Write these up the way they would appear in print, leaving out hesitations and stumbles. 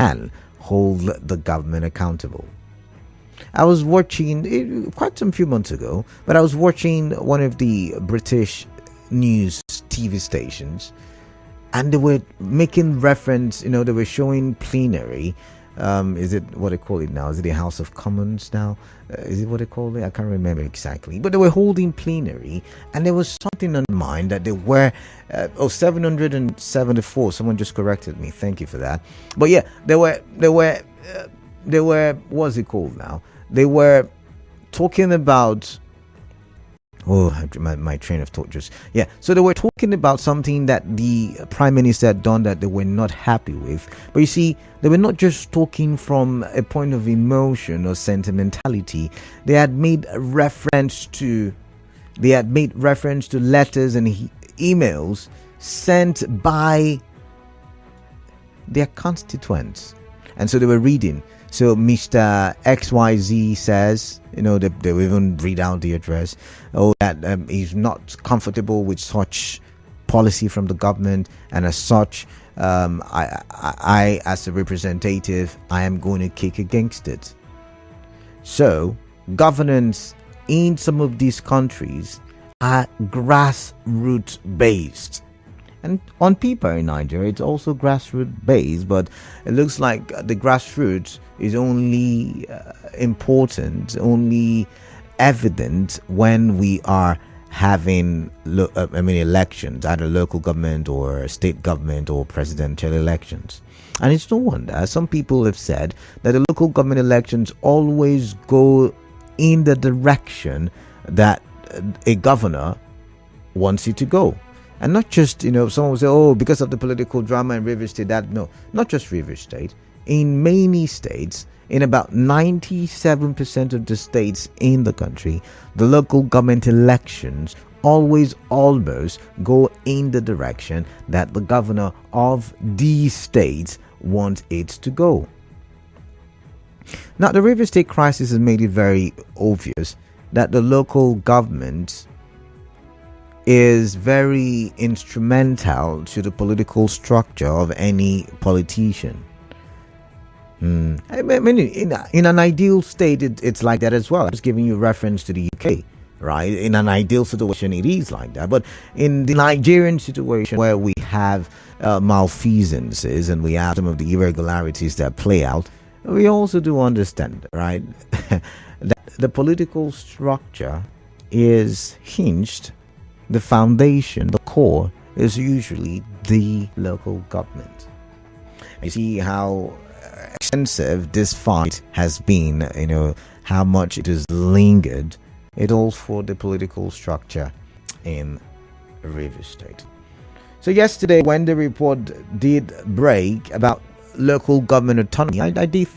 can hold the government accountable. I was watching quite some few months ago, but I was watching one of the British news TV stations, and they were making reference, they were showing plenary. Is it what they call it now? Is it the House of Commons now? Is it what they call it? I can't remember exactly. But they were holding plenary, and there was something on mind that they were 774. Someone just corrected me. Thank you for that. But yeah, they were what's it called now? They were talking about. Oh, my train of thought just. Yeah. So they were talking about something that the Prime Minister had done that they were not happy with. But you see, they were not just talking from a point of emotion or sentimentality. They had made reference to letters and emails sent by their constituents. And so they were reading. So Mr. XYZ says, they will even read out the address. That he's not comfortable with such policy from the government, and as such, I, as a representative, I am going to kick against it. So governance in some of these countries are grassroots based. And on paper in Nigeria, it's also grassroots based, but it looks like the grassroots is only important, only evident when we are having elections, either local government or state government or presidential elections. And it's no wonder some people have said that the local government elections always go in the direction that a governor wants it to go. And not just, someone will say, because of the political drama in Rivers State. No, not just Rivers State. In many states, in about 97% of the states in the country, the local government elections always almost go in the direction that the governor of these states wants it to go. Now, the Rivers State crisis has made it very obvious that the local government is very instrumental to the political structure of any politician. I mean, in an ideal state, it's like that as well. I'm just giving you reference to the UK, right? In an ideal situation, it is like that. But in the Nigerian situation, where we have malfeasances and we have some of the irregularities that play out, we also do understand, right, that the political structure is hinged. The foundation, the core, is usually the local government. You see how extensive this fight has been, how much it has lingered. It all for the political structure in Rivers State. So yesterday, when the report did break about local government autonomy, I did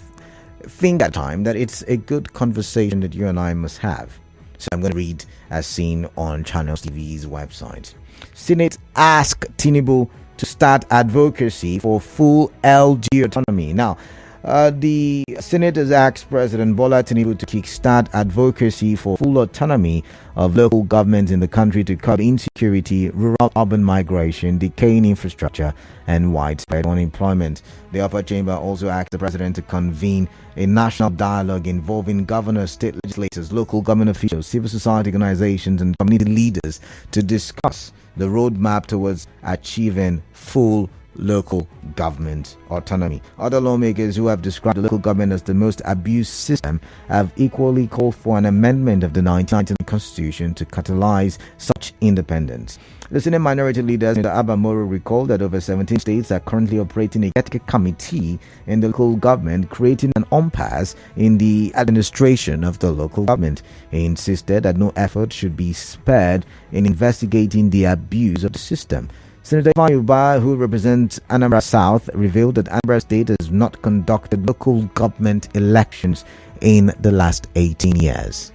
think at the time that it's a good conversation that you and I must have. So I'm going to read as seen on Channels TV's website. Senate asked Tinubu to start advocacy for full LG autonomy. Now, the Senate has asked President Bola Tinubu to kickstart advocacy for full autonomy of local governments in the country to curb insecurity, rural-urban migration, decaying infrastructure, and widespread unemployment. The upper chamber also asked the president to convene a national dialogue involving governors, state legislators, local government officials, civil society organizations, and community leaders to discuss the roadmap towards achieving full local government autonomy. Other lawmakers who have described the local government as the most abused system have equally called for an amendment of the 1999 Constitution to catalyze such independence. The Senate Minority Leader, Mr. Abba Moro, recalled that over 17 states are currently operating a executive committee in the local government, creating an impasse in the administration of the local government. He insisted that no effort should be spared in investigating the abuse of the system. Senator Ifeanyi, who represents Anambra South, revealed that Anambra State has not conducted local government elections in the last 18 years.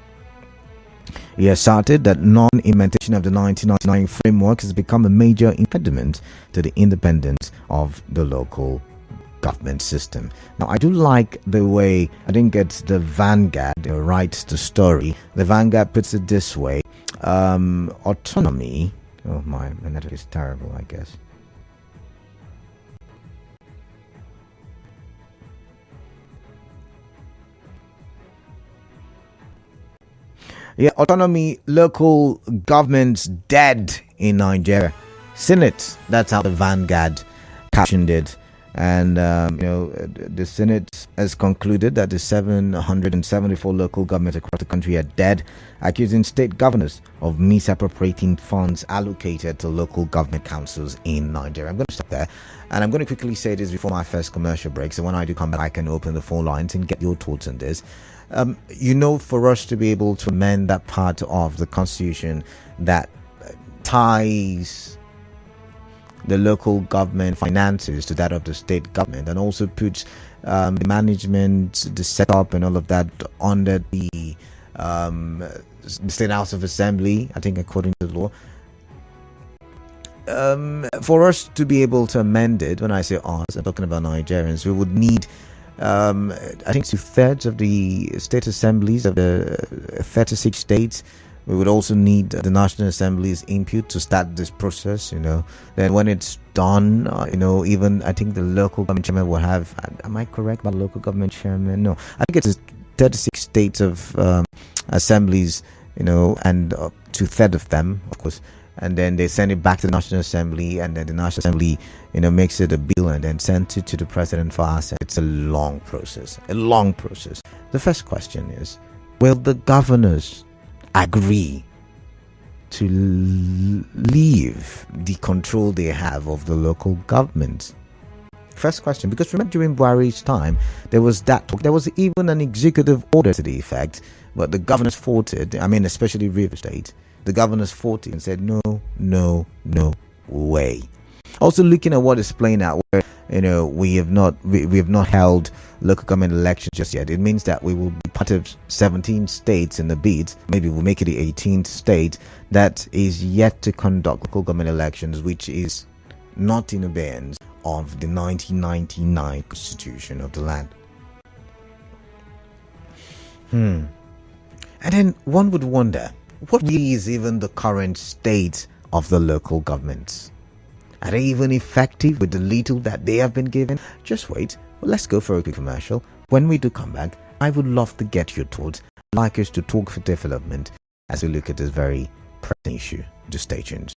He asserted that non-implementation of the 1999 framework has become a major impediment to the independence of the local government system. Now, I do like the way, I think it's the Vanguard writes the story. The Vanguard puts it this way: autonomy. Oh, my network is terrible, I guess. Yeah, autonomy, local governments dead in Nigeria. Senate, that's how the Vanguard captioned it. And, the Senate has concluded that the 774 local governments across the country are dead, accusing state governors of misappropriating funds allocated to local government councils in Nigeria. I'm going to stop there. And I'm going to quickly say this before my first commercial break. So when I do come back, I can open the phone lines and get your thoughts on this. For us to be able to amend that part of the Constitution that ties the local government finances to that of the state government, and also puts the management, the setup, and all of that under the State House of Assembly, I think, according to the law. For us to be able to amend it, when I say us, I'm talking about Nigerians, we would need, I think, 2/3 of the state assemblies of the 36 states. We would also need the National Assembly's input to start this process, Then when it's done, even I think the local government chairman will have, am I correct about local government chairman? No, I think it's 36 states of assemblies, and 2/3 of them, of course. And then they send it back to the National Assembly, and then the National Assembly, makes it a bill and then sends it to the president for us. It's a long process. The first question is, will the governors agree to leave the control they have of the local government? First question, because remember during Buhari's time, there was that talk. There was even an executive order to the effect, but the governors fought it. I mean, especially River State. The governors fought it and said, no way. Also, looking at what is playing out, where we have not held local government elections just yet. It means that we will be part of 17 states in the bid. Maybe we'll make it the 18th state that is yet to conduct local government elections, which is not in abeyance of the 1999 Constitution of the land. And then one would wonder, what really is even the current state of the local governments? Are they even effective with the little that they have been given? Just wait. Well, let's go for a quick commercial. When we do come back, I would love to get your thoughts. I'd like us to talk for development as we look at this very pressing issue. Just stay tuned.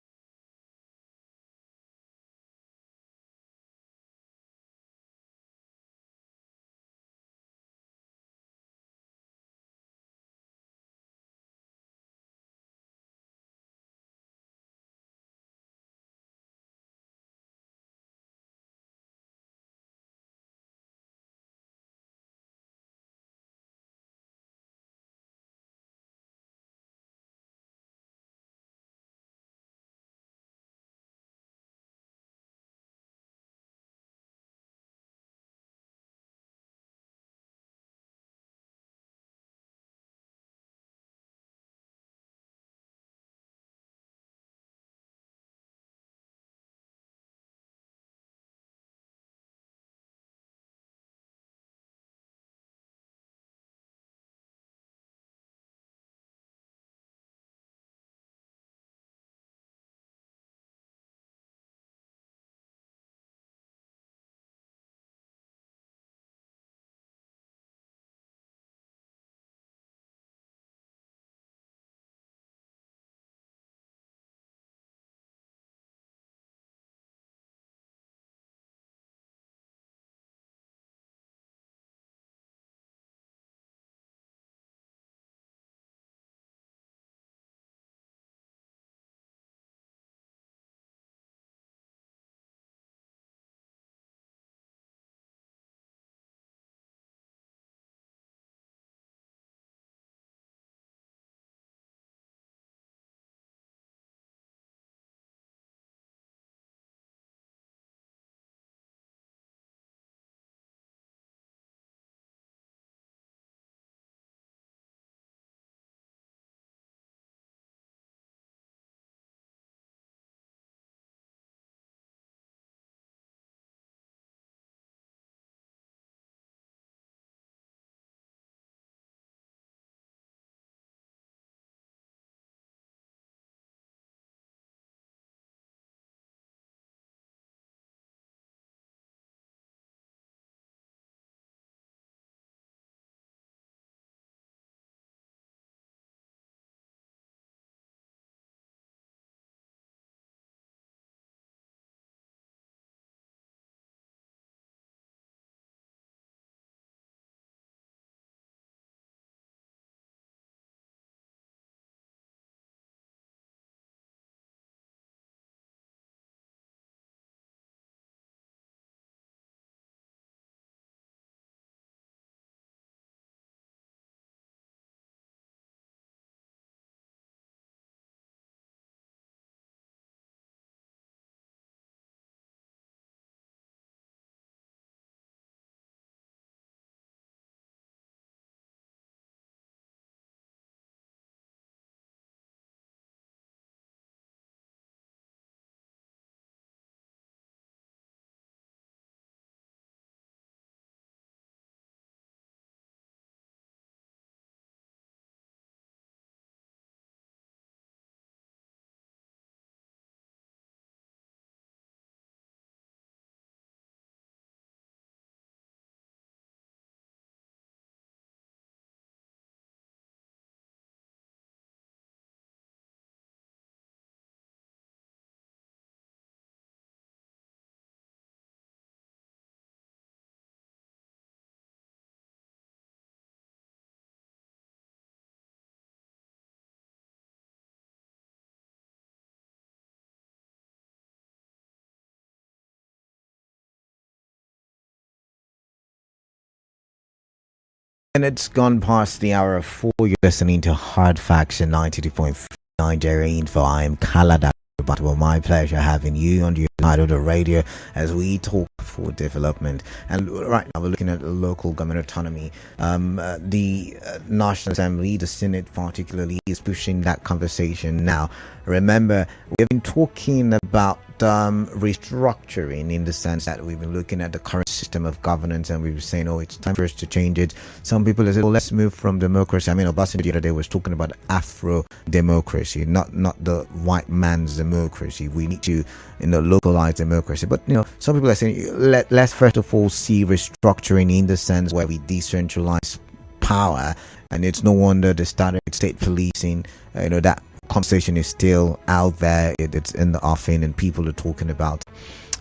And it's gone past the hour of 4. You're listening to Hard Facts and 92.3 Nigeria Info. I am Kalada. But well, my pleasure having you on the side of the radio as we talk for development. And right now we're looking at local government autonomy. The National Assembly, the Senate particularly, is pushing that conversation now. Remember, we've been talking about restructuring in the sense that we've been looking at the current system of governance and we were saying, oh, it's time for us to change it. Some people have said, well, let's move from democracy. I mean, Obasanjo the other day was talking about Afro-democracy, not the white man's democracy. We need to, localize democracy. But, some people are saying, let's first of all see restructuring in the sense where we decentralize power. And it's no wonder the state policing, that conversation is still out there. It's in the offing and people are talking about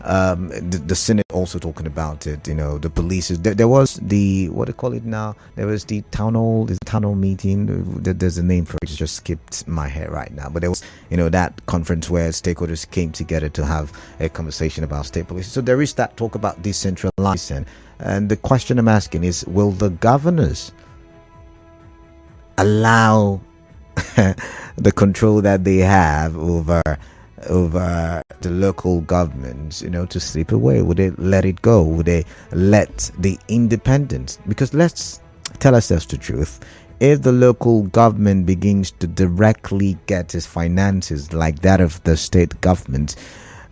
the Senate also talking about it. The police there was the, what do you call it now, there was the town hall meeting. There's a name for it, it's just skipped my head right now, but there was that conference where stakeholders came together to have a conversation about state police. So there is that talk about decentralizing, and the question I'm asking is, will the governors allow the control that they have over the local governments, to slip away? Would they let it go? Would they let the independence? Because let's tell ourselves the truth. If the local government begins to directly get its finances like that of the state government,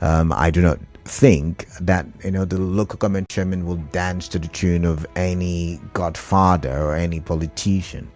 I do not think that the local government chairman will dance to the tune of any godfather or any politician.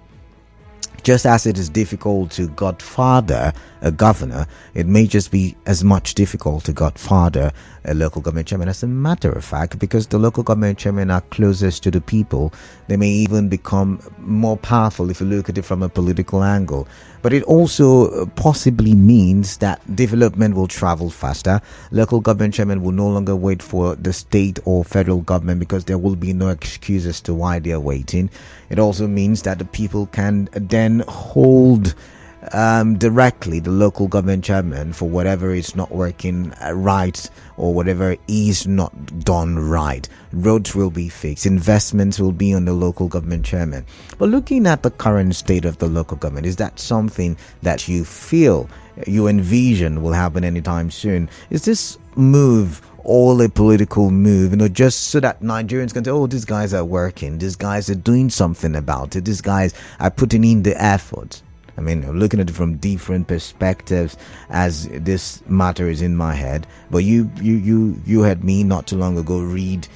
Just as it is difficult to godfather a governor, it may just be as much difficult to godfather a local government chairman. As a matter of fact, because the local government chairmen are closest to the people, they may even become more powerful if you look at it from a political angle. But it also possibly means that development will travel faster. Local government chairmen will no longer wait for the state or federal government because there will be no excuse as to why they are waiting. It also means that the people can then hold directly the local government chairman for whatever is not working right or whatever is not done right. Roads will be fixed, investments will be on the local government chairman. But looking at the current state of the local government, is that something that you feel, you envision will happen anytime soon? Is this move all a political move, just so that Nigerians can say, oh, these guys are working, these guys are doing something about it, these guys are putting in the effort? I mean, looking at it from different perspectives as this matter is in my head. But you had me not too long ago read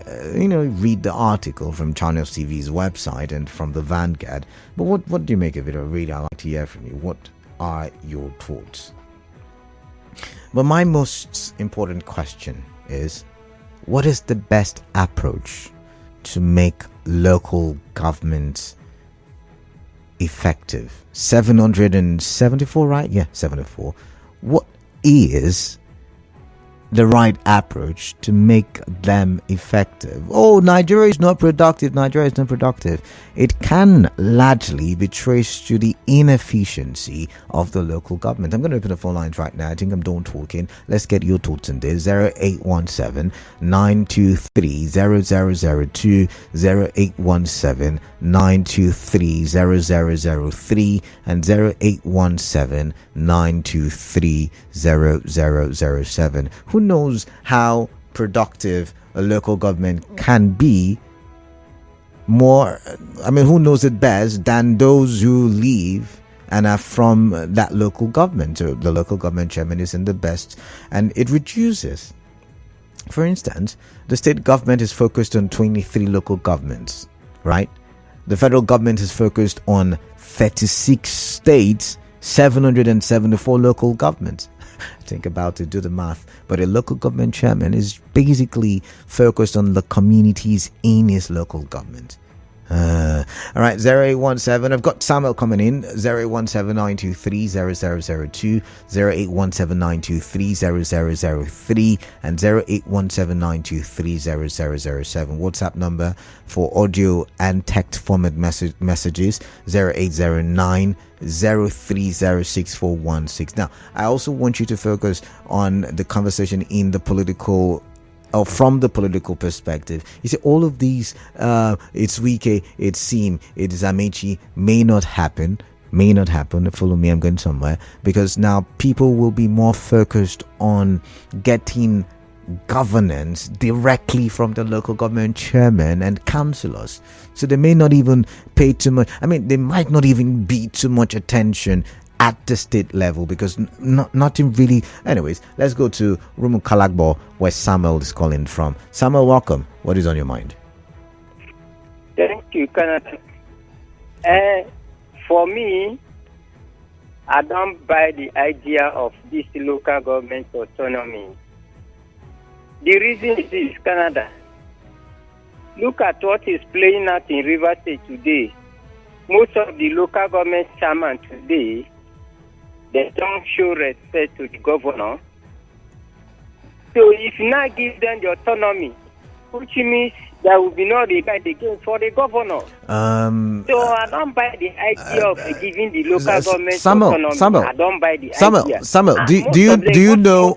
the article from Channels TV's website and from the Vanguard. But what do you make of it? Or really, I'd like to hear from you. What are your thoughts? But my most important question is, what is the best approach to make local governments effective? 774, right? Yeah, 74. What is the right approach to make them effective? Oh, Nigeria is not productive. It can largely be traced to the inefficiency of the local government. I'm going to open the phone lines right now. I think I'm done talking. Let's get your thoughts on this. 0817 923 0002, 0817 923 0003, and 0817 923 0007. Who knows how productive a local government can be more? I mean, who knows it best than those who live and are from that local government? So the local government chairman is in the best, and it reduces. For instance, the state government is focused on 23 local governments, right? The federal government is focused on 36 states, 774 local governments. Think about it, do the math. But a local government chairman is basically focused on the communities in his local government. All right, 0817. I've got Samuel coming in. 0817 923 0002, 0817 923 0003, and 0817 923 0007. WhatsApp number for audio and text format messages 0809 0306 416. Now, I also want you to focus on the conversation in the political or from the political perspective, you see all of these, it's Wike, it's Sim, it's Amici, may not happen. Follow me, I'm going somewhere. Because now people will be more focused on getting governance directly from the local government chairman and councillors. So they may not even pay too much. I mean, they might not even be too much attention at the state level, because nothing really. Anyways, let's go to Rumu Kalagbo, where Samuel is calling from. Samuel, welcome. What is on your mind? Thank you, Canada. For me, I don't buy the idea of this local government autonomy. The reason is this, Canada. Look at what is playing out in Rivers State today. Most of the local government chairmen today, they don't show respect to the governor. So if you now give them the autonomy, which means there will be no debate again for the governor. So I don't buy the idea of giving the local government autonomy. I don't buy the idea. Samuel, do you know?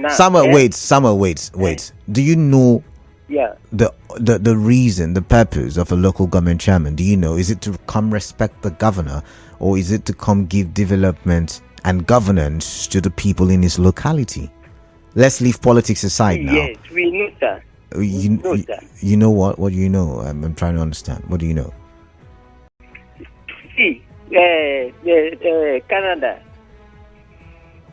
Samuel, wait. Do you know? Yeah. The reason, the purpose of a local government chairman? Do you know? Is it to come respect the governor, or is it to come give development and governance to the people in his locality? Let's leave politics aside now. Yes, we know, sir. You know what? What do you know? I'm trying to understand. What do you know? See, Canada.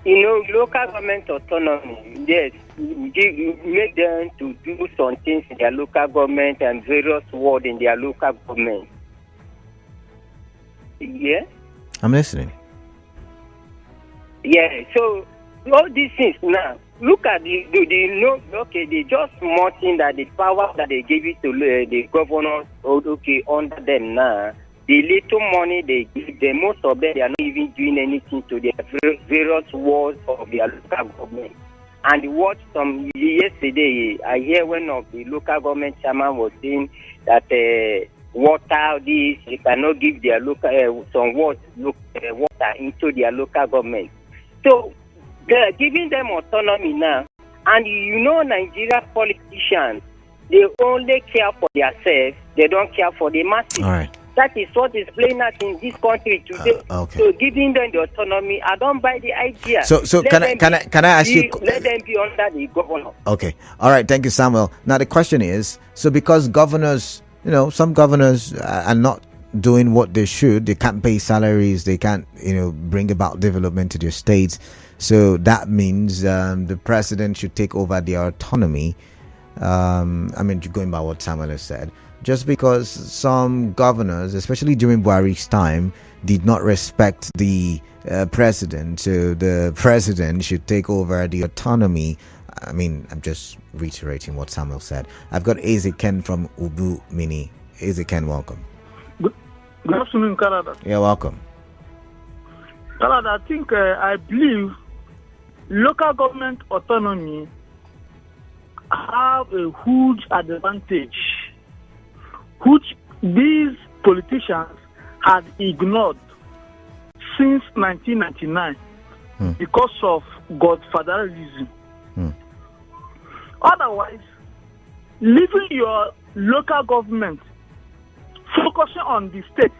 Local government autonomy. Yes, make them to do some things in their local government and various wards in their local government. Yeah. I'm listening. Yeah. So all these things now. Look at the just small thing that the power that they give it to the governors, under them now, the little money they give them, most of them, they are not even doing anything to their various wards of their local government. And what yesterday, I hear one of the local government chairman was saying that water, they cannot give their local, some water into their local government. So, they're giving them autonomy now. And Nigeria politicians, they only care for themselves. They don't care for the masses. All right. That is what is playing out in this country today. Okay. So giving them the autonomy, I don't buy the idea. So can I ask you? Let them be under the governor. Okay. All right. Thank you, Samuel. Now the question is, so because governors, some governors are not doing what they should, they can't pay salaries, they can't, bring about development to their states. So that means the president should take over their autonomy. Going by what Samuel has said, just because some governors, especially during Buhari's time, did not respect the president, so the president should take over the autonomy. I'm just reiterating what Samuel said. I've got Eze Ken from Ubu Mini. Eze Ken, welcome. Good afternoon, Canada. Yeah, welcome. Canada, I believe local government autonomy have a huge advantage, which these politicians had ignored since 1999 because of godfatherism. Otherwise, leaving your local government, focusing on the state,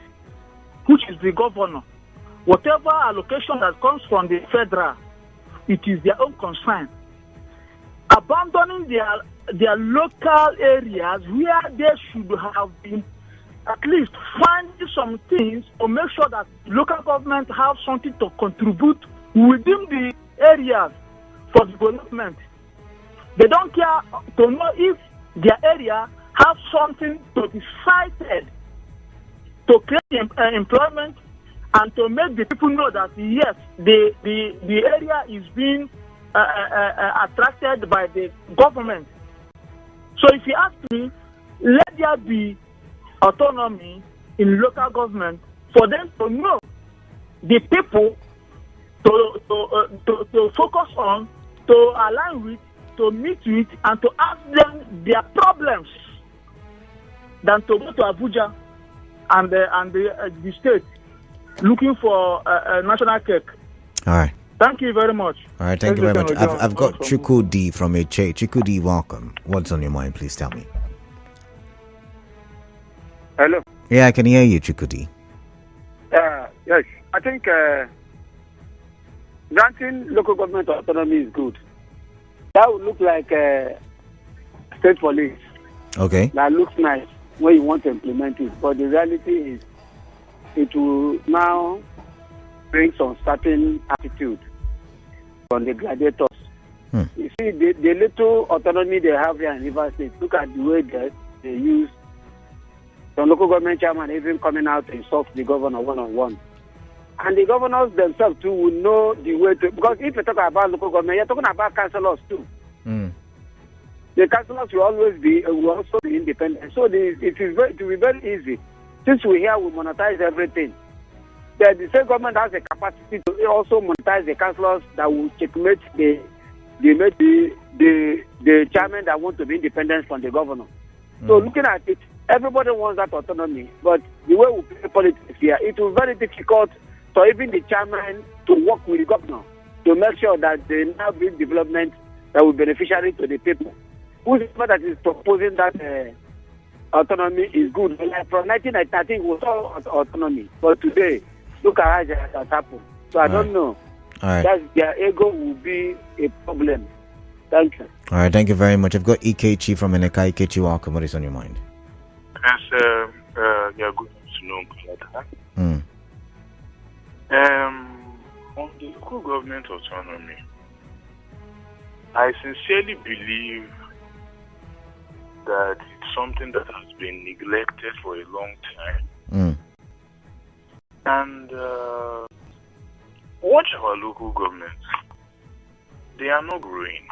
which is the governor, whatever allocation that comes from the federal, it is their own concern. Abandoning their local areas where they should have been at least finding some things to make sure that local government have something to contribute within the areas for development. They don't care to know if their area have something to be cited to create employment and to make the people know that yes, the area is being attracted by the government. So if you ask me, let there be autonomy in local government for them to know the people to focus on, to align with, to meet with, and to ask them their problems, than to go to Abuja and the state looking for a national cake. All right. Thank you very much. All right, thank you very much. I've got Chuku D from HA. Chuku D, welcome. What's on your mind? Please tell me. Hello. Yeah, I can hear you, Chuku D. Yes, I think granting local government autonomy is good. That would look like state police. Okay. That looks nice when you want to implement it, but the reality is it will now bring some certain attitude from the gladiators. You see, the little autonomy they have here in River State, look at the way they use the local government chairman even coming out to insult the governor one-on-one. And the governors themselves too will know the way to, because if you talk about local government, you're talking about councillors too. The councillors will also be independent. So it will be very easy. Since we monetize everything, the state government has a capacity to also monetize the councillors that will checkmate the chairman that want to be independent from the governor. So looking at it, everybody wants that autonomy, but the way we play politics here, it will be very difficult for even the chairman to work with the governor to make sure that they now bring development that will be beneficiary to the people. Whoever that is proposing that autonomy is good. Like from 1990, I think we saw autonomy, but today, look at how it has happened. So I don't know. All right. That their ego will be a problem. Thank you. All right, thank you very much. I've got Ikechi from Eneka. Ikechi, welcome. What is on your mind? Yes, yeah, good afternoon, Canada. On the local government autonomy, I sincerely believe that it's something that has been neglected for a long time. And watch our local governments. They are not growing.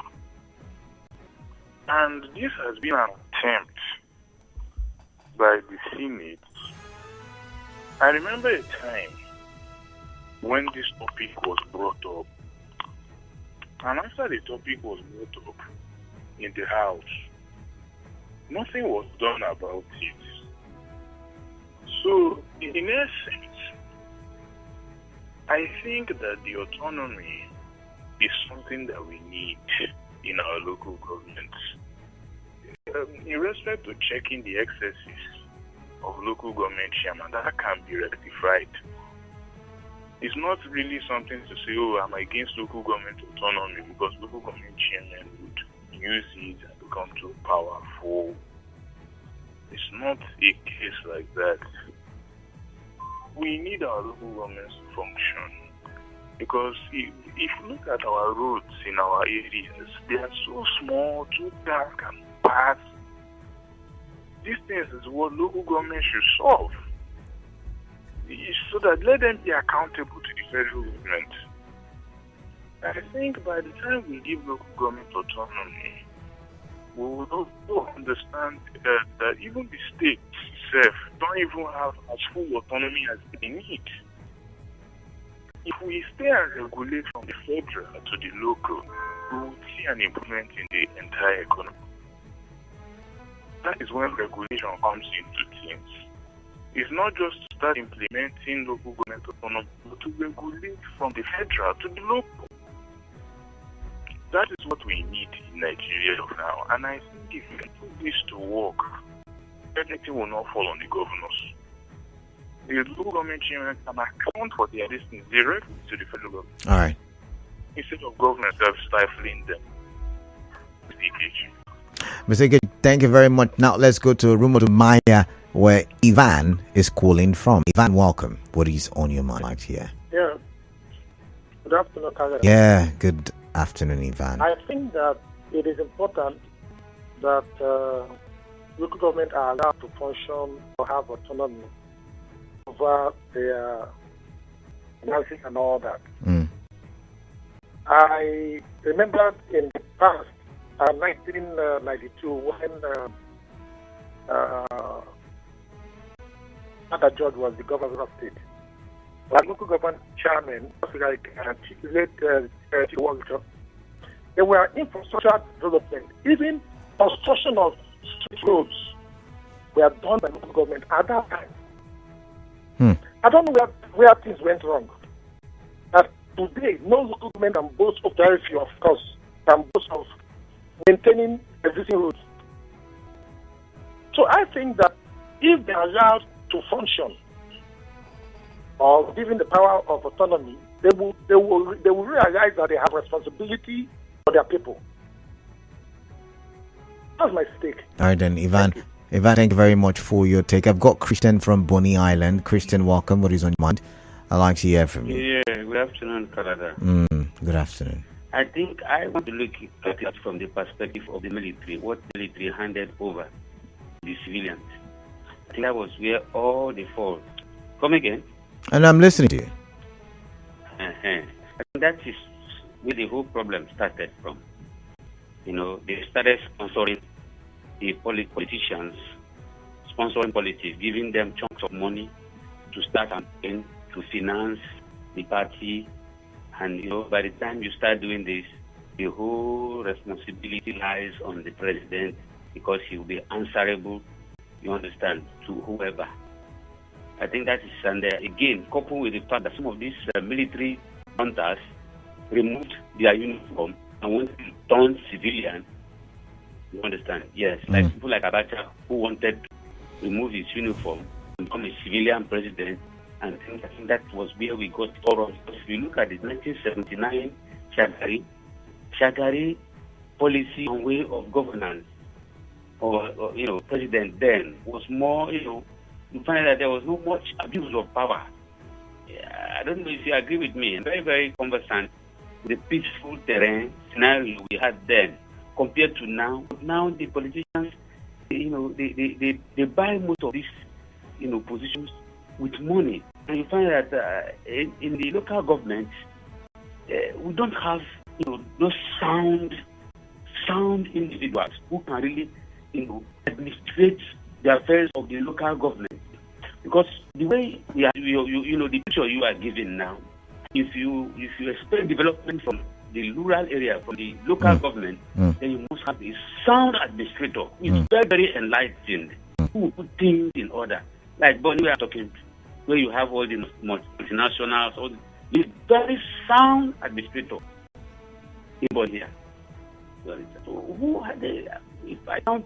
And this has been an attempt by the Senate. I remember a time when this topic was brought up. And after the topic was brought up in the House, nothing was done about it. So, in essence, I think that the autonomy is something that we need in our local governments. In respect to checking the excesses of local government chairman, that can be rectified. It's not really something to say, oh, I'm against local government autonomy because local government chairman would use it and become too powerful. It's not a case like that. We need our local governments to function because if you look at our roads in our areas, they are so small, two cars can pass. These things is what local government should solve. So that let them be accountable to the federal government. I think by the time we give local government autonomy, we will also understand that even the states itself don't even have as full autonomy as they need. If we stay and regulate from the federal to the local, we will see an improvement in the entire economy. That is when regulation comes into things. It's not just to start implementing local government autonomy, but to regulate from the federal to the local. That is what we need in Nigeria now. And I think if we can put this to work, everything will not fall on the governors. The local government chairman can account for their destiny directly to the federal government. All right. Instead of government stifling them. Mr. Good, thank you very much. Now let's go to Rumo Maya, where Ivan is calling from. Ivan, welcome. What is on your mind here? Yeah. Good afternoon, Karen. Yeah, good afternoon, Ivan. I think that it is important that local government are allowed to function or have autonomy over their finances and all that. I remember in the past, 1992, when Ada George was the governor of the state. Like local government chairman, like they were infrastructure development. Even construction of street roads were done by local government at that time. I don't know where things went wrong. But today, no local government can boast of very few, of course, can boast of maintaining existing roads. So I think that if they are allowed to function or given the power of autonomy, they will realize that they have responsibility for their people. That's my stake. All right, then, Ivan. Ivan, thank you very much for your take. I've got Christian from Bonny Island. Christian, welcome. What is on your mind? I'd like to hear from you. Yeah, good afternoon, Canada. Good afternoon. I think I want to look at it from the perspective of the military, what the military handed over to the civilians. I think that was where all the fault. Come again? And I'm listening to you. I think that is where the whole problem started from. You know, they started sponsoring the politicians, sponsoring politics, giving them chunks of money to start campaign, to finance the party. And, you know, by the time you start doing this, the whole responsibility lies on the president because he will be answerable, you understand, to whoever. I think that is, and again, coupled with the fact that some of these military hunters removed their uniform and went to turn civilian, you understand? Yes, like people like Abacha who wanted to remove his uniform and become a civilian president. And I think that was where we got wrong. Because if you look at the 1979 Shagari policy and way of governance, or president then was more, you find that there was not much abuse of power. I don't know if you agree with me. I'm very, very conversant with the peaceful terrain scenario we had then compared to now. Now the politicians, they buy most of these, positions with money. And you find that in the local government, we don't have, those sound individuals who can really, administrate the affairs of the local government. Because the way the picture you are giving now, if you expect development from the rural area, from the local government, then you must have a sound administrator who is very, very enlightened, who will put things in order. Like Bonnie, we are talking, where you have all the multinationals, all the very sound administrator in here. So who are they? If I count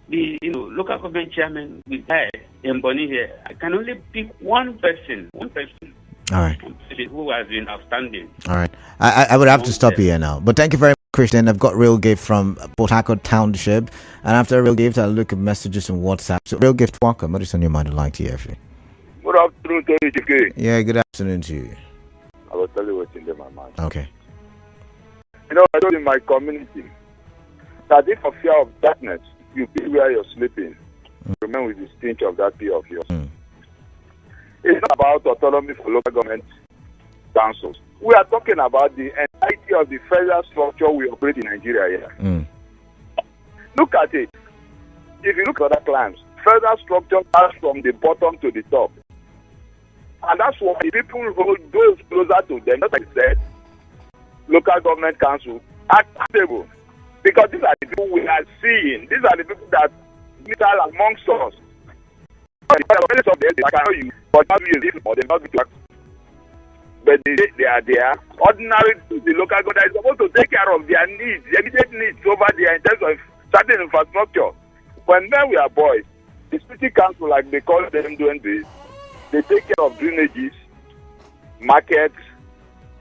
the local government chairman with that in Bonnie here, I can only pick one person. All right. Who has been outstanding. All right. I would have to stop here now. But thank you very much, Christian. I've got Real Gift from Port Harcourt Township. And after Real Gift, I'll look at messages on WhatsApp. So Real Gift, welcome. What is on your mind? I'd like to hear from you. Good afternoon, Tony TK. Yeah, good afternoon to you. I will tell you what's in my mind. Okay. I told in my community that if a fear of darkness, you be where you're sleeping, remain with the stench of that fear of yours. It's not about autonomy for local government councils. We are talking about the entirety of the federal structure we operate in Nigeria here. Look at it. If you look at other clans, federal structure starts from the bottom to the top. And that's why people hold those closer to them, just like I said, local government council, accountable. Because these are the people we are seeing. These are the people that are amongst us. I can tell you, but not really, or they not be black. But they are there. Ordinary the local government is supposed to take care of their needs, their immediate needs over there in terms of certain infrastructure. When we are boys, the city council, like they call them doing this, they take care of drainages, markets,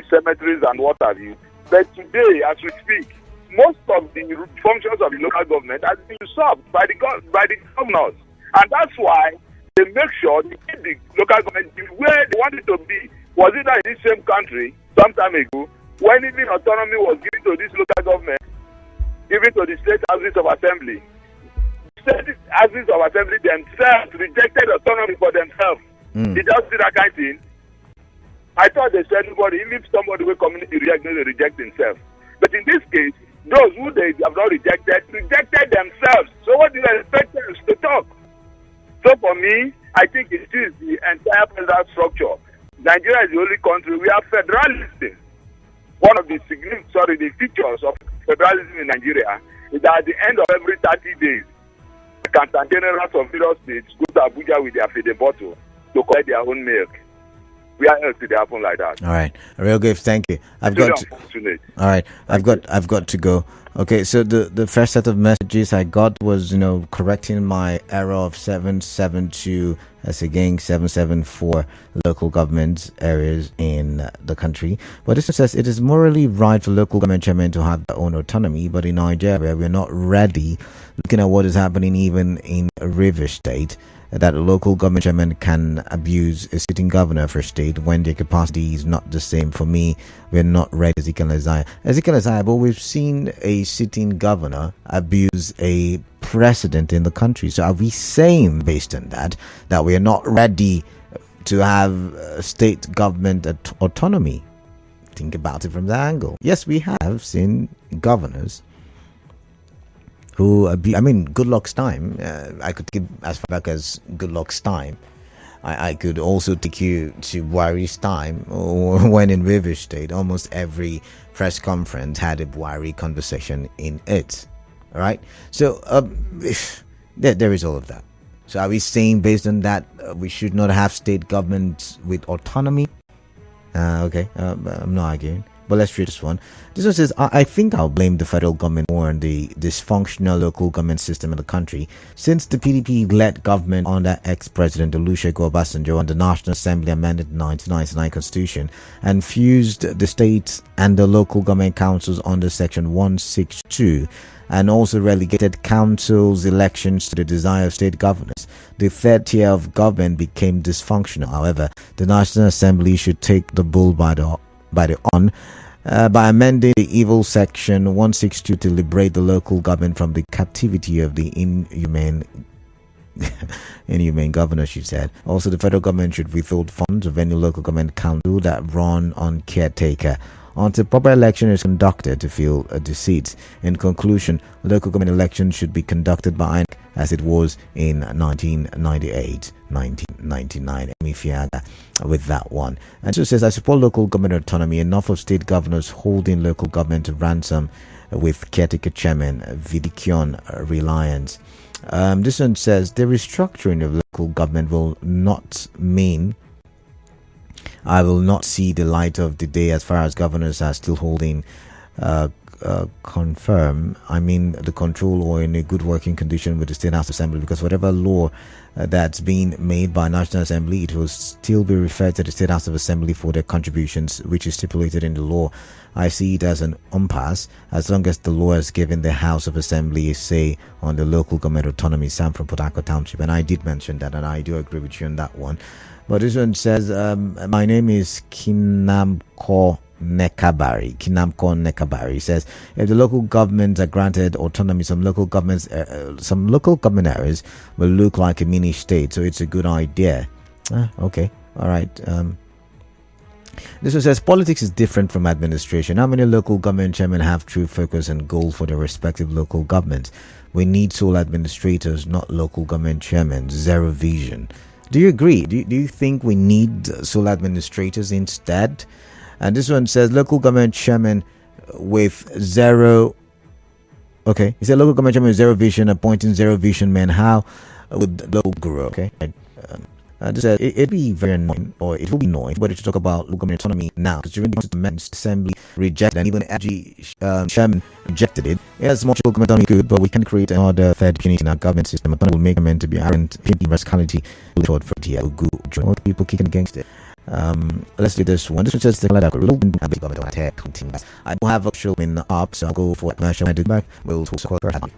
cemeteries, and what have you. But today, as we speak, most of the functions of the local government are being usurped by the governors. And that's why they make sure they keep the local government where they want it to be. Was it that in this same country, some time ago, when even autonomy was given to this local government, given to the state houses of assembly, state houses of assembly themselves rejected autonomy for themselves. They just did that kind of thing. I thought they said nobody, even if somebody will community reject himself. But in this case, those who they have not rejected themselves. So what do you expect us to talk? So for me, I think it is the entire federal structure. Nigeria is the only country we have federalism. One of the features of federalism in Nigeria is that at the end of every 30 days, the Canton generals of various states go to Abuja with their feeder bottle to collect their own milk. Where else did it happen like that? All right, real good. Thank you. I've got. All right, I've got to go. Okay, so the first set of messages I got was correcting my error of 772. That's again 774 local government areas in the country. But this says it is morally right for local government chairmen to have their own autonomy. But in Nigeria, we're not ready. Looking at what is happening even in River State, that a local government chairman can abuse a sitting governor for a state when their capacity is not the same. For me, we're not ready. Ezekiel Isaiah, but we've seen a sitting governor abuse a president in the country. So are we saying, based on that we are not ready to have state government autonomy? Think about it from that angle. Yes, we have seen governors who Goodluck's time. I could give as far back as Goodluck's time. I could also take you to Buhari's time, or when in River State, almost every press conference had a Buhari conversation in it. All right, so there is all of that. So are we saying, based on that, we should not have state government with autonomy? Okay, I'm not arguing. But let's read this one. This one says, I think I'll blame the federal government more on the dysfunctional local government system in the country. Since the PDP-led government under ex-President Olusegun Obasanjo and the National Assembly amended the 1999 Constitution and fused the states and the local government councils under Section 162 and also relegated councils elections to the desire of state governors, the third tier of government became dysfunctional. However, the National Assembly should take the bull by amending the evil section 162 to liberate the local government from the captivity of the inhumane governor, she said. Also, the federal government should withhold funds of any local government council that run on caretaker until proper election is conducted to fill the seats. In conclusion, local government elections should be conducted by INEC as it was in 1998, 1999. Emifiaga with that one. And so it says, I support local government autonomy. Enough of state governors holding local government to ransom with caretaker chairman, Vidikion Reliance. This one says, the restructuring of local government will not mean I will not see the light of the day as far as governors are still holding the control or in a good working condition with the State House Assembly, because whatever law that's being made by National Assembly, it will still be referred to the State House of Assembly for their contributions, which is stipulated in the law. I see it as an impasse as long as the law has given the House of Assembly a say on the local government autonomy. Sam from Port Harcourt Township, and I did mention that, and I do agree with you on that one. But this one says, my name is Kinamko Nekabari says, if the local governments are granted autonomy, some local government areas will look like a mini state, so it's a good idea. Okay, all right. This one says, politics is different from administration. How many local government chairmen have true focus and goal for their respective local governments? We need sole administrators, not local government chairmen. Zero vision. Do you agree? Do you think we need sole administrators instead? And this one says, local government chairman with zero. Okay, he said local government chairman with zero vision, appointing zero vision men. How would local grow? Okay. This says, it'd be very annoying, or it will be annoying, but to talk about local government autonomy now, because during the amendments, the Assembly rejected, and even FG chairman rejected it. Yes, much local government autonomy good, but we can create another third unit in our government system. Autonomy will make government to be arrogant, rascality, short for the all people kicking against it. Let's do this one. This one says the government continues. I don't have a show in the up, so I'll go for commercial. When I do back, we'll talk about